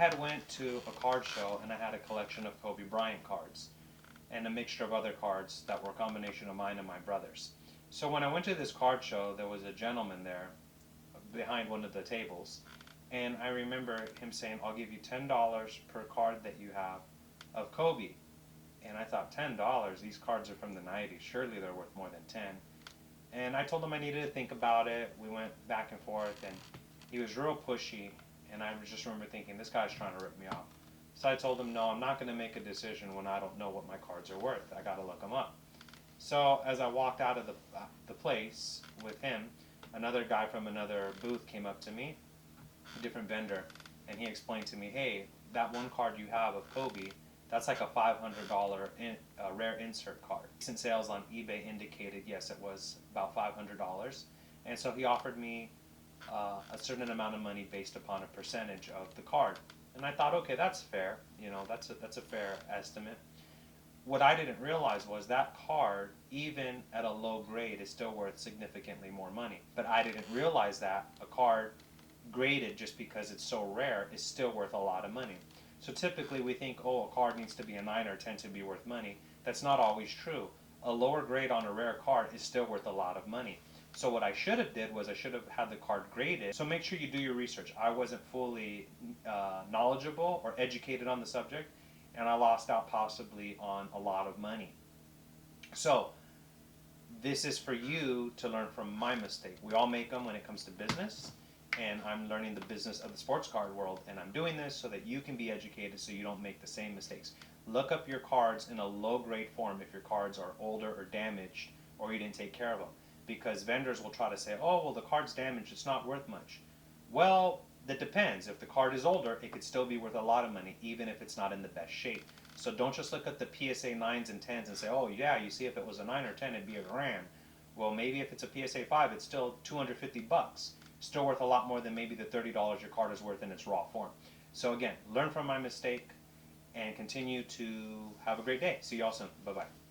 had went to a card show and I had a collection of Kobe Bryant cards and a mixture of other cards that were a combination of mine and my brother's. So when I went to this card show, there was a gentleman there behind one of the tables, and I remember him saying, "I'll give you $10 per card that you have of Kobe." And I thought, $10? These cards are from the 90s. Surely they're worth more than 10. And I told him I needed to think about it. We went back and forth, and he was real pushy. And I just remember thinking, this guy's trying to rip me off. So I told him, no, I'm not going to make a decision when I don't know what my cards are worth. I got to look them up. So as I walked out of the place with him, another guy from another booth came up to me, a different vendor, and he explained to me, hey, that one card you have of Kobe, that's like a $500 rare insert card. Recent sales on eBay indicated, yes, it was about $500. And so he offered me a certain amount of money based upon a percentage of the card. And I thought, okay, that's fair. You know, that's a fair estimate. What I didn't realize was that card, even at a low grade, is still worth significantly more money. But I didn't realize that a card graded just because it's so rare is still worth a lot of money. So typically we think, oh, a card needs to be a 9 or 10 to be worth money. That's not always true. A lower grade on a rare card is still worth a lot of money. So what I should have did was I should have had the card graded. So make sure you do your research. I wasn't fully knowledgeable or educated on the subject, and I lost out possibly on a lot of money. So this is for you to learn from my mistake. We all make them when it comes to business, and I'm learning the business of the sports card world, and I'm doing this so that you can be educated so you don't make the same mistakes. Look up your cards in a low grade form if your cards are older or damaged or you didn't take care of them, because vendors will try to say, oh, well, the card's damaged, it's not worth much. Well, that depends. If the card is older, it could still be worth a lot of money, even if it's not in the best shape. So don't just look at the PSA 9s and 10s and say, oh yeah, you see, if it was a 9 or 10, it'd be $1,000. Well, maybe if it's a PSA 5, it's still $250. Still worth a lot more than maybe the $30 your card is worth in its raw form. So again, learn from my mistake and continue to have a great day. See you all soon. Bye-bye.